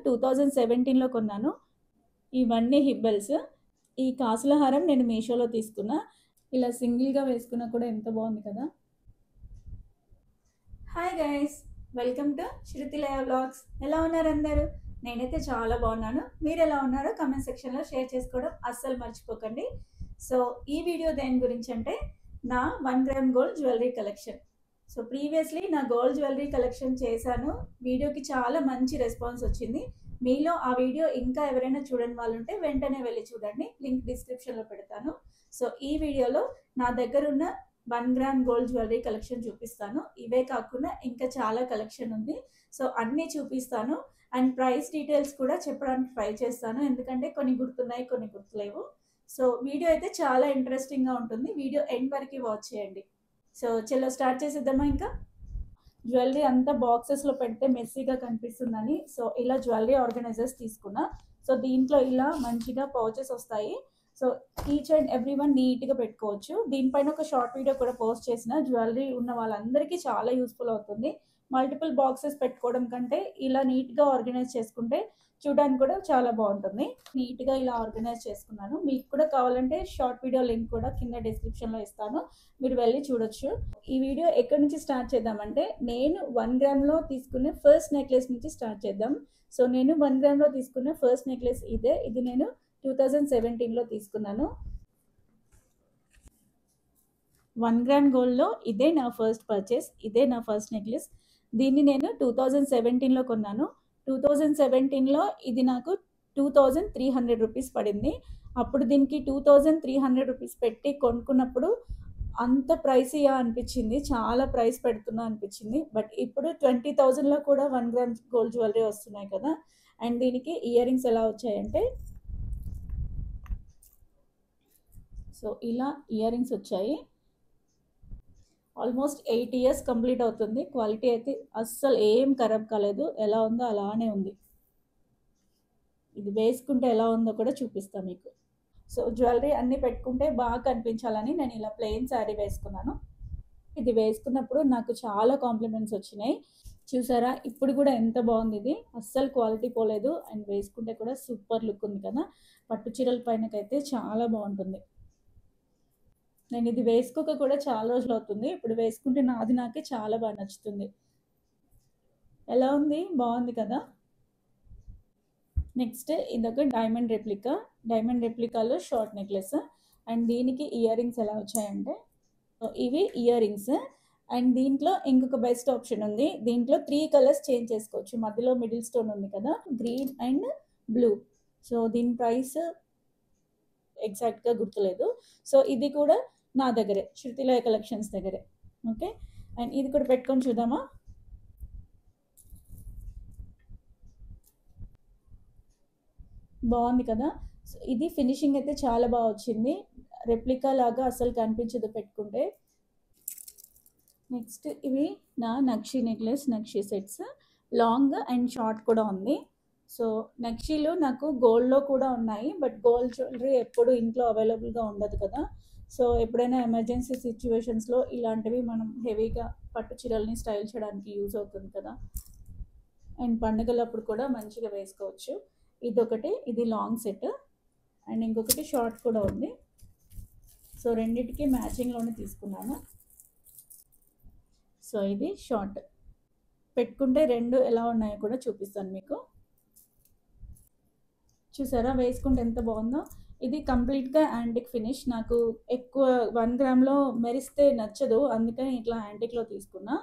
2017లో కొన్నాను. ఇవన్నీ హిబ్బెల్స్. ఈ కాసుల హారం నేను మీషోలో తీసుకున్నా. ఇలా సింగిల్‌గా వేసుకున్నా కూడా ఎంత బాగుంది కదా! Hi guys, welcome to Shruthilaya vlogs. ఎలా ఉన్నారు అందరూ? నేనైతే చాలా బాగున్నాను. మీరు ఎలా ఉన్నారో కమెంట్ సెక్షన్లో షేర్ చేసుకోవడం అస్సలు మర్చిపోకండి. సో ఈ వీడియో దేని గురించి అంటే నా 1 gram gold jewellery collection. So previously నా గోల్డ్ జ్యువెలరీ కలెక్షన్ చేశాను. వీడియోకి చాలా మంచి రెస్పాన్స్ వచ్చింది. మీలో ఆ వీడియో ఇంకా ఎవరైనా చూడని వాళ్ళు ఉంటే వెంటనే వెళ్ళి చూడండి. లింక్ డిస్క్రిప్షన్లో పెడతాను. సో ఈ వీడియోలో నా దగ్గర ఉన్న 1 గ్రామ్ గోల్డ్ జ్యువెలరీ కలెక్షన్ చూపిస్తాను. ఇవే కాకుండా ఇంకా చాలా కలెక్షన్ ఉంది. సో అన్నీ చూపిస్తాను అండ్ ప్రైస్ డీటెయిల్స్ కూడా చెప్పడానికి ట్రై చేస్తాను. ఎందుకంటే కొన్ని గుర్తున్నాయి, కొన్ని గుర్తులేవు. సో వీడియో అయితే చాలా ఇంట్రెస్టింగ్గా ఉంటుంది. వీడియో ఎండ్ వరకు వాచ్ చేయండి. సో చలో స్టార్ట్ చేసేద్దామా? ఇంకా జ్యువెలరీ అంతా బాక్సెస్లో పెడితే మెస్సీగా కనిపిస్తుందని సో ఇలా జ్యువెలరీ ఆర్గనైజర్స్ తీసుకున్నా. సో దీంట్లో ఇలా మంచిగా పౌచెస్ వస్తాయి. So each and every one నీట్గా పెట్టుకోవచ్చు. దీనిపైన ఒక షార్ట్ వీడియో కూడా పోస్ట్ చేసిన. జ్యువెలరీ ఉన్న వాళ్ళందరికీ చాలా యూస్ఫుల్ అవుతుంది. మల్టిపుల్ బాక్సెస్ పెట్టుకోవడం కంటే ఇలా నీట్గా ఆర్గనైజ్ చేసుకుంటే చూడడానికి కూడా చాలా బాగుంటుంది. నీట్గా ఇలా ఆర్గనైజ్ చేసుకున్నాను. మీకు కూడా కావాలంటే షార్ట్ వీడియో లింక్ కూడా కింద డిస్క్రిప్షన్లో ఇస్తాను, మీరు వెళ్ళి చూడొచ్చు. ఈ వీడియో ఎక్కడి నుంచి స్టార్ట్ చేద్దామంటే నేను 1 గ్రామ్లో తీసుకున్న ఫస్ట్ నెక్లెస్ నుంచి స్టార్ట్ చేద్దాం. సో నేను 1 గ్రామ్లో తీసుకున్న ఫస్ట్ నెక్లెస్ ఇదే. ఇది నేను 2017లో తీసుకున్నాను. 1 గ్రామ్ గోల్డ్లో ఇదే నా ఫస్ట్ పర్చేస్, ఇదే నా ఫస్ట్ నెక్లెస్. దీన్ని నేను 2017లో కొన్నాను. 2017లో ఇది నాకు 2300 రూపీస్ పడింది. అప్పుడు దీనికి 2300 రూపీస్ పెట్టి కొనుక్కున్నప్పుడు అంత ప్రైసీగా అనిపించింది, చాలా ప్రైస్ పెడుతున్నా అనిపించింది. బట్ ఇప్పుడు 20,000లో కూడా 1 గ్రామ్ గోల్డ్ జ్యువెలరీ వస్తున్నాయి కదా. అండ్ దీనికి ఇయర్ రింగ్స్ ఎలా వచ్చాయంటే సో ఇలా ఇయర్ రింగ్స్ వచ్చాయి. ఆల్మోస్ట్ 8 ఇయర్స్ కంప్లీట్ అవుతుంది. క్వాలిటీ అయితే అస్సలు ఏం ఖరాబ్ కాలేదు, ఎలా ఉందో అలానే ఉంది. ఇది వేసుకుంటే ఎలా ఉందో కూడా చూపిస్తాను మీకు. సో జ్యువెలరీ అన్నీ పెట్టుకుంటే బాగా కనిపించాలని నేను ఇలా ప్లెయిన్ శారీ వేసుకున్నాను. ఇది వేసుకున్నప్పుడు నాకు చాలా కాంప్లిమెంట్స్ వచ్చినాయి. చూసారా ఇప్పుడు కూడా ఎంత బాగుంది. ఇది అస్సలు క్వాలిటీ పోలేదు అండ్ వేసుకుంటే కూడా సూపర్ లుక్ ఉంది కదా. పట్టు చీరల పైనకైతే చాలా బాగుంటుంది. నేను ఇది వేసుకోక కూడా చాలా రోజులు అవుతుంది. ఇప్పుడు వేసుకుంటే నాకే చాలా బాగా నచ్చుతుంది. ఎలా ఉంది? బాగుంది కదా. నెక్స్ట్ ఇదొక డైమండ్ రెప్లికాలో షార్ట్ నెక్లెస్. అండ్ దీనికి ఇయర్ రింగ్స్ ఎలా వచ్చాయంటే ఇవి ఇయర్ రింగ్స్. అండ్ దీంట్లో ఇంకొక బెస్ట్ ఆప్షన్ ఉంది. దీంట్లో 3 కలర్స్ చేంజ్ చేసుకోవచ్చు. మధ్యలో మిడిల్ స్టోన్ ఉంది కదా, గ్రీన్ అండ్ బ్లూ. సో దీని ప్రైస్ ఎగ్జాక్ట్గా గుర్తులేదు. సో ఇది కూడా నా దగ్గరే, శృతిలయ కలెక్షన్స్ దగ్గరే. ఓకే, అండ్ ఇది కూడా పెట్టుకొని చూద్దామా. బాగుంది కదా. సో ఇది ఫినిషింగ్ అయితే చాలా బాగా వచ్చింది. రెప్లికా లాగా అసలు కనిపించదు పెట్టుకుంటే. నెక్స్ట్ ఇవి నా నక్షి సెట్స్. లాంగ్ అండ్ షార్ట్ కూడా ఉంది. సో నక్షీలు నాకు గోల్డ్లో కూడా ఉన్నాయి. బట్ గోల్డ్ జ్యువెలరీ ఎప్పుడు ఇంట్లో అవైలబుల్గా ఉండదు కదా. సో ఎప్పుడైనా ఎమర్జెన్సీ సిచ్యువేషన్స్లో ఇలాంటివి మనం హెవీగా పట్టు చీరల్ని స్టైల్ చేయడానికి యూజ్ అవుతుంది కదా. అండ్ పండుగలప్పుడు కూడా మంచిగా వేసుకోవచ్చు. ఇదొకటి, ఇది లాంగ్ సెట్. అండ్ ఇంకొకటి షార్ట్ కూడా ఉంది. సో రెండింటికి మ్యాచింగ్లోనే తీసుకున్నాను. సో ఇది షార్ట్. పెట్టుకుంటే రెండు ఎలా ఉన్నాయో కూడా చూపిస్తాను మీకు. చూసారా వేసుకుంటే ఎంత బాగుందో. ఇది కంప్లీట్గా యాంటిక్ ఫినిష్. నాకు ఎక్కువ 1 గ్రామ్లో మెరిస్తే నచ్చదు, అందుకని ఇట్లా యాంటిక్లో తీసుకున్నా.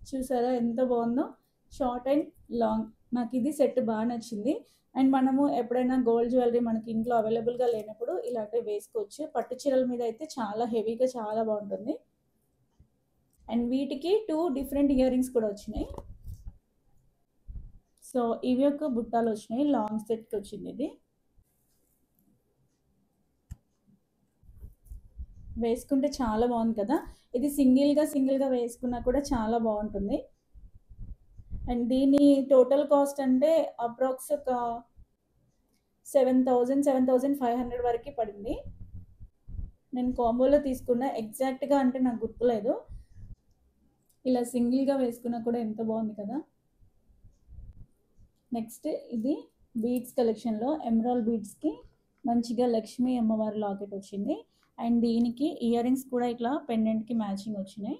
చూసారా ఎంత బాగుందో, షార్ట్ అండ్ లాంగ్. నాకు ఇది సెట్ బాగా నచ్చింది. అండ్ మనము ఎప్పుడైనా గోల్డ్ జ్యువెలరీ మనకి ఇంట్లో అవైలబుల్గా లేనప్పుడు ఇలాంటివి వేసుకోవచ్చు. పట్టు చీరల మీద అయితే చాలా హెవీగా చాలా బాగుంటుంది. అండ్ వీటికి 2 డిఫరెంట్ ఇయర్ రింగ్స్ కూడా వచ్చినాయి. సో ఇవి ఒక బుట్టాలు వచ్చినాయి. లాంగ్ సెట్కి వచ్చింది ఇది. వేసుకుంటే చాలా బాగుంది కదా. ఇది సింగిల్గా వేసుకున్నా కూడా చాలా బాగుంటుంది. అండ్ దీని టోటల్ కాస్ట్ అంటే అప్రాక్స్ ఒక 7,500 వరకు పడింది. నేను కాంబోలో తీసుకున్న. ఎగ్జాక్ట్గా అంటే నాకు గుర్తులేదు. ఇలా సింగిల్గా వేసుకున్నా కూడా ఎంత బాగుంది కదా. నెక్స్ట్ ఇది బీడ్స్ కలెక్షన్లో ఎమరాల్డ్ బీడ్స్కి మంచిగా లక్ష్మీ అమ్మవారి లాకెట్ వచ్చింది. అండ్ దీనికి ఇయర్ రింగ్స్ కూడా ఇట్లా పెండెంట్కి మ్యాచింగ్ వచ్చినాయి.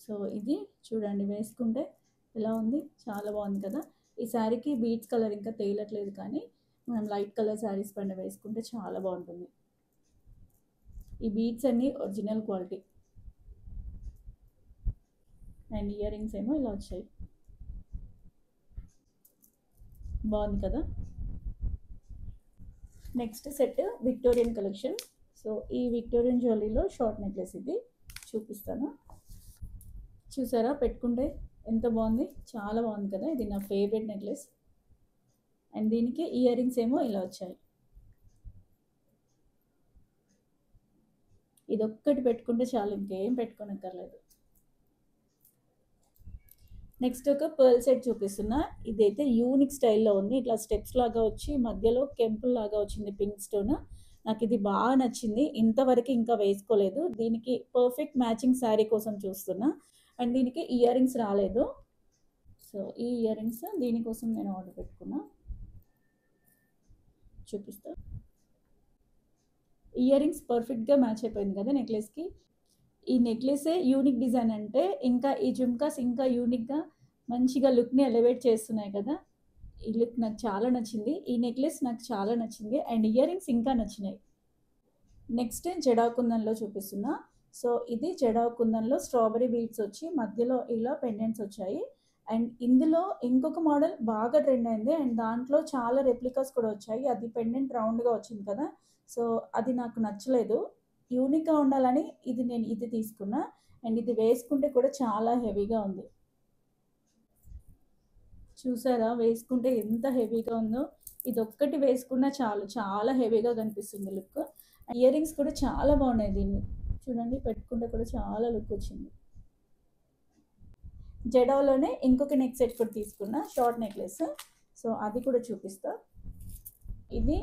సో ఇది చూడండి వేసుకుంటే ఎలా ఉంది, చాలా బాగుంది కదా. ఈ శారీకి బీడ్స్ కలర్ ఇంకా తేలట్లేదు, కానీ మనం లైట్ కలర్ శారీస్ పైన వేసుకుంటే చాలా బాగుంటుంది. ఈ బీడ్స్ అన్నీ original quality. And ear rings ఏమో ఇలా వచ్చాయి, బాగుంది కదా. Next set Victorian collection. So ఈ విక్టోరియన్ జ్యువెలరీలో షార్ట్ నెక్లెస్ ఇది చూపిస్తాను. చూసారా పెట్టుకుంటే ఎంత బాగుంది, చాలా బాగుంది కదా. ఇది నా ఫేవరెట్ నెక్లెస్. అండ్ దీనికి ఇయర్ రింగ్స్ ఏమో ఇలా వచ్చాయి. ఇది ఒక్కటి పెట్టుకుంటే చాలు, ఇంకేం పెట్టుకోనక్కర్లేదు. నెక్స్ట్ ఒక పర్ల్ సెట్ చూపిస్తున్నా. ఇదైతే యూనిక్ స్టైల్లో ఉంది, ఇట్లా స్టెప్స్ లాగా వచ్చి మధ్యలో కెంపుల్ లాగా వచ్చింది పింక్ స్టోన్. నాకు ఇది బాగా నచ్చింది, ఇంతవరకు ఇంకా వేసుకోలేదు. దీనికి పర్ఫెక్ట్ మ్యాచింగ్ శారీ కోసం చూస్తున్నా. అండ్ దీనికి ఇయర్ రింగ్స్ రాలేదు. సో ఈ ఇయర్ రింగ్స్ దీనికోసం నేను ఆర్డర్ పెట్టుకున్నా, చూపిస్తా. ఇయర్ రింగ్స్ పర్ఫెక్ట్గా మ్యాచ్ అయిపోయింది కదా నెక్లెస్కి. ఈ నెక్లెసే యూనిక్ డిజైన్ అంటే ఇంకా ఈ జుమ్కాస్ ఇంకా యూనిక్గా మంచిగా లుక్ని ఎలివేట్ చేస్తున్నాయి కదా. ఈ లుక్ నాకు చాలా నచ్చింది, ఈ నెక్లెస్ నాకు చాలా నచ్చింది. అండ్ ఇయర్ రింగ్స్ ఇంకా నచ్చినాయి. నెక్స్ట్ జడాకుందంలో చూపిస్తున్నా. సో ఇది జడాకుందంలో స్ట్రాబెరీ బీడ్స్ వచ్చి మధ్యలో ఇలా పెండెంట్స్ వచ్చాయి. అండ్ ఇందులో ఇంకొక మోడల్ బాగా ట్రెండ్ అయింది, అండ్ దాంట్లో చాలా రెప్లికాస్ కూడా వచ్చాయి. అది పెండెంట్ రౌండ్గా వచ్చింది కదా, సో అది నాకు నచ్చలేదు. యూనిక్గా ఉండాలని నేను ఇది తీసుకున్నా. అండ్ ఇది వేసుకుంటే కూడా చాలా హెవీగా ఉంది. చూసారా వేసుకుంటే ఎంత హెవీగా ఉందో. ఇది ఒక్కటి వేసుకున్నా చాలు, చాలా హెవీగా కనిపిస్తుంది లుక్. ఇయర్ రింగ్స్ కూడా చాలా బాగున్నాయి, దీన్ని చూడండి పెట్టుకుంటే కూడా చాలా లుక్ వచ్చింది. జడాలోనే ఇంకొక నెక్ సెట్ కూడా తీసుకున్నా, షార్ట్ నెక్లెస్. సో అది కూడా చూపిస్తా. ఇది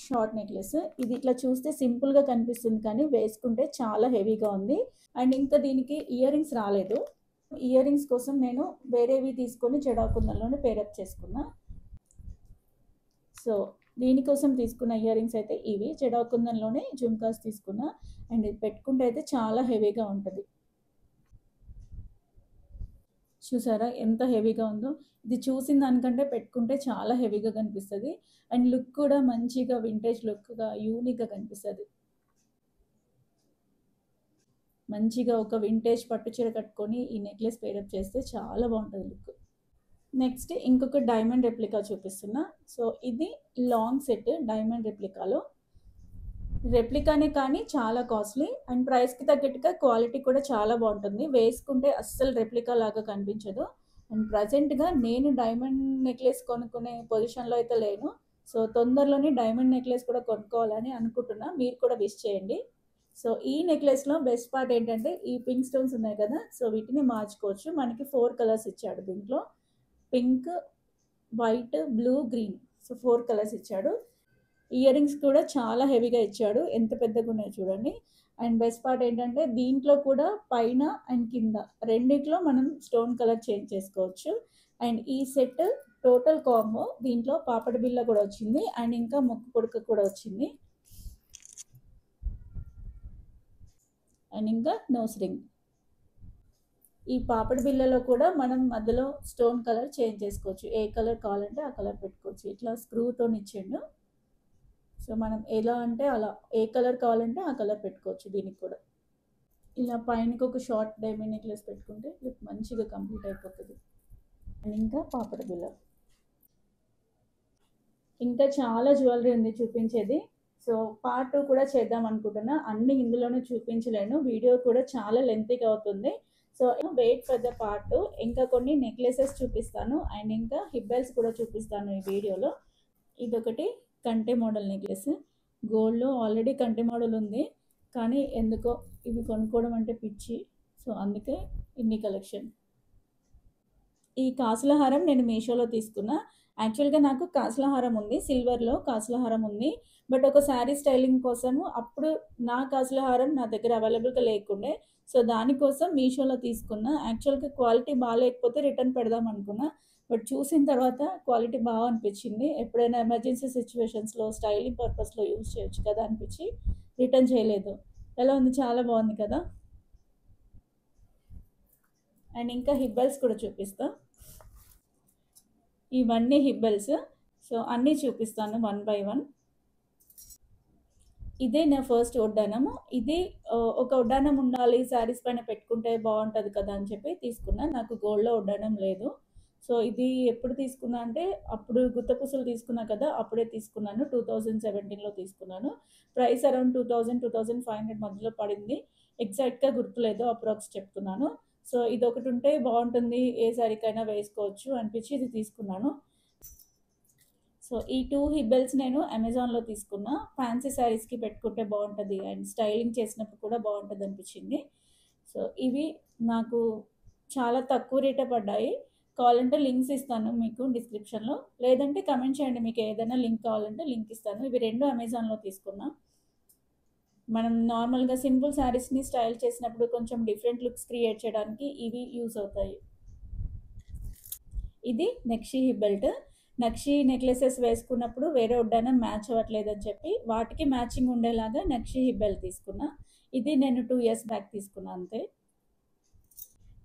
షార్ట్ నెక్లెస్. ఇది ఇట్లా చూస్తే సింపుల్గా కనిపిస్తుంది, కానీ వేసుకుంటే చాలా హెవీగా ఉంది. అండ్ ఇంకా దీనికి ఇయర్ రింగ్స్ రాలేదు. ఇయర్ రింగ్స్ కోసం నేను వేరేవి తీసుకొని జడాకుందంలోనే పేరప్ చేసుకున్నా. సో దీనికోసం తీసుకున్న ఇయర్ రింగ్స్ అయితే ఇవి, జడాకుందంలోనే జుమ్కాస్ తీసుకున్నా. అండ్ ఇది పెట్టుకుంటే అయితే చాలా హెవీగా ఉంటుంది. చూసారా ఎంత హెవీగా ఉందో. ఇది చూసిన దానికంటే పెట్టుకుంటే చాలా హెవీగా కనిపిస్తుంది. అండ్ లుక్ కూడా మంచిగా వింటేజ్ లుక్గా యూనిక్గా కనిపిస్తుంది. మంచిగా ఒక వింటేజ్ పట్టు చీర కట్టుకొని ఈ నెక్లెస్ పేరప్ చేస్తే చాలా బాగుంటుంది లుక్. నెక్స్ట్ ఇంకొక డైమండ్ రెప్లికా చూపిస్తున్నా. సో ఇది లాంగ్ సెట్ డైమండ్ రెప్లికాలో. రెప్లికానే కానీ చాలా కాస్ట్లీ, అండ్ ప్రైస్కి తగ్గట్టుగా క్వాలిటీ కూడా చాలా బాగుంటుంది. వేసుకుంటే అస్సలు రెప్లికా లాగా కనిపించదు. అండ్ ప్రజెంట్గా నేను డైమండ్ నెక్లెస్ కొనుక్కునే పొజిషన్లో అయితే లేను. సో తొందరలోనే డైమండ్ నెక్లెస్ కూడా కొనుక్కోవాలని అనుకుంటున్నా, మీరు కూడా విష్ చేయండి. సో ఈ నెక్లెస్లో బెస్ట్ పార్ట్ ఏంటంటే ఈ పింక్ స్టోన్స్ ఉన్నాయి కదా, సో వీటిని మార్చుకోవచ్చు. మనకి 4 కలర్స్ ఇచ్చాడు దీంట్లో, pink, white, blue, green. So 4 colours ఇచ్చాడు. ఇయర్ రింగ్స్ కూడా చాలా హెవీగా ఇచ్చాడు, ఎంత పెద్దగా ఉన్నాయో చూడండి. అండ్ బెస్ట్ పార్ట్ ఏంటంటే దీంట్లో కూడా పైన అండ్ కింద రెండిట్లో మనం స్టోన్ కలర్ చేంజ్ చేసుకోవచ్చు. అండ్ ఈ సెట్ టోటల్ కాంబో దీంట్లో పాపడి బిళ్ళ కూడా వచ్చింది, అండ్ ఇంకా ముక్కు పొడక కూడా వచ్చింది, అండ్ ఇంకా నోస్ రింగ్. ఈ పాపడి బిళ్ళలో కూడా మనం మధ్యలో స్టోన్ కలర్ చేంజ్ చేసుకోవచ్చు, ఏ కలర్ కావాలంటే ఆ కలర్ పెట్టుకోవచ్చు. ఇట్లా స్క్రూతో ఇచ్చిండు. సో మనం ఎలా అంటే అలా ఏ కలర్ కావాలంటే ఆ కలర్ పెట్టుకోవచ్చు. దీనికి కూడా ఇలా పైనకి ఒక షార్ట్ డైమండ్ నెక్లెస్ పెట్టుకుంటే లుక్ మంచిగా కంప్లీట్ అయిపోతుంది. అండ్ ఇంకా పాపడ బిళ్ళ, ఇంకా చాలా జ్యువెలరీ ఉంది చూపించేది. సో పార్ట్ 2 కూడా చేద్దాం అనుకుంటున్నా. అన్ని ఇందులోనే చూపించలేను, వీడియో కూడా చాలా లెంతీగా అవుతుంది. So wait for the part 2. ఇంకా కొన్ని నెక్లెసెస్ చూపిస్తాను, అండ్ ఇంకా హిబ్బెల్స్ కూడా చూపిస్తాను ఈ వీడియోలో. ఇదొకటి కంటె మోడల్ నెక్లెస్. గోల్డ్లో ఆల్రెడీ కంటె మోడల్ ఉంది, కానీ ఎందుకో ఇవి కొనుక్కోవడం అంటే పిచ్చి. సో అందుకే ఇన్ని కలెక్షన్. ఈ కాసుల హారం నేను మీషోలో తీసుకున్నా. యాక్చువల్‌గా నాకు కాసుల హారం ఉంది. సిల్వర్‌లో కాసుల హారం ఉంది. బట్ ఒక శారీ స్టైలింగ్ కోసము అప్పుడు నా కాసుల హారం నా దగ్గర అవైలబుల్‌గా లేకుండే. సో, దానికోసం మీషోలో తీసుకున్నా. యాక్చువల్‌గా క్వాలిటీ బాలేకపోతే రిటర్న్ పెడదాం అనుకున్నా. బట్ చూసిన తర్వాత క్వాలిటీ అనిపిచ్చింది. ఎప్పుడైనా ఎమర్జెన్సీ సిట్యుయేషన్స్‌లో స్టైలింగ్ పర్పస్‌లో యూజ్ చేయొచ్చు కదా అనిపిచ్చి రిటర్న్ చేయలేదు. ఎలా ఉంది? చాలా బావుంది కదా! అండ్ ఇంకా హిబ్బెల్స్ కూడా చూపిస్తా. ఇవన్నీ హిబ్బెల్స్. సో, అన్నీ చూపిస్తాను వన్ బై వన్. ఇదే నా ఫస్ట్ వడ్డానము. ఇది ఒక వడ్డానం ఉండాలి, శారీస్ పైన పెట్టుకుంటే బావుంటది కదా అని చెప్పి తీసుకున్నా. నాకు గోల్డ్‌లో వడ్డానం లేదు. సో, ఇది ఎప్పుడు తీసుకున్నా అంటే, అప్పుడు గుత్త పూసలు తీసుకున్నా కదా! అప్పుడే తీసుకున్నాను. 2017లో తీసుకున్నాను. ప్రైస్ అరౌండ్ 2000, 2500 మధ్యలో పడింది. ఎగ్జాక్ట్‌గా గుర్తులేదు. అప్రాక్స్ చెప్తున్నాను. సో, ఇదొకటుంటే బావుంటుంది. ఏ శారీకైనా వేసుకోవచ్చు అనిపించి ఇది తీసుకున్నాను. సో, ఈ 2 హిబ్బెల్స్ నేను అమెజాన్‌లో తీసుకున్నా. ఫ్యాన్సీ శారీస్‌కి పెట్టుకుంటే బావుంటది అండ్ స్టైలింగ్ చేసినప్పుడు కూడా బావుంటదనిపించింది. సో, ఇవి నాకు చాలా తక్కువ రేటే పడ్డాయి. కావాలంటే లింక్స్ ఇస్తాను మీకు డిస్క్రిప్షన్‌లో. లేదంటే కమెంట్ చేయండి మీకు ఏదైనా లింక్ కావాలంటే లింక్ ఇస్తాను. ఇవి 2 అమెజాన్‌లో తీసుకున్నా. మనం నార్మల్‌గా సింపుల్ శారీస్‌ని స్టైల్ చేసినప్పుడు కొంచెం డిఫరెంట్ లుక్స్ క్రియేట్ చేయడానికి ఇవి యూజ్ అవుతాయి. ఇది నక్షి హిప్ బెల్ట్. నక్షి నెక్లెసెస్ వేసుకున్నప్పుడు వేరే వడ్డానం మ్యాచ్ అవ్వట్లేదని చెప్పి వాటికి మ్యాచింగ్ ఉండేలాగా నక్షి హిప్ బెల్ట్ తీసుకున్నా. ఇది నేను 2 ఇయర్స్ బ్యాక్ తీసుకున్నా అంతే.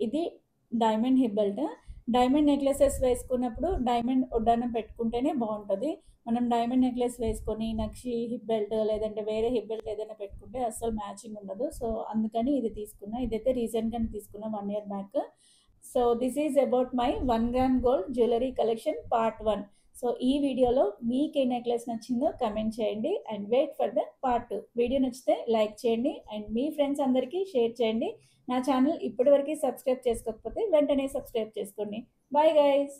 ఇది diamond hip belt. Diamond necklaces వేసుకున్నప్పుడు డైమండ్ వడ్డానం పెట్టుకుంటేనే బావుంటది. మనం డైమండ్ నెక్లెస్ వేసుకొని నక్షి హిప్ బెల్ట్ లేదంటే వేరే హిప్ బెల్ట్ ఏదైనా పెట్టుకుంటే అస్సలు మ్యాచింగ్ ఉండదు. సో, అందుకని ఇది తీసుకున్నా. ఇదైతే రీసెంట్‌గానే తీసుకున్నా 1 year back. So, this is about my 1 gram gold jewellery collection part 1. So, ఈ వీడియోలో మీకు ఏ నెక్లెస్ నచ్చిందో కమెంట్ చేయండి and wait for the part 2. Video నచ్చితే లైక్ చేయండి అండ్ మీ ఫ్రెండ్స్ అందరికీ షేర్ చేయండి. నా ఛానల్ ఇప్పటివరకు సబ్స్క్రైబ్ చేసుకోకపోతే వెంటనే సబ్స్క్రైబ్ చేసుకోండి. Bye guys.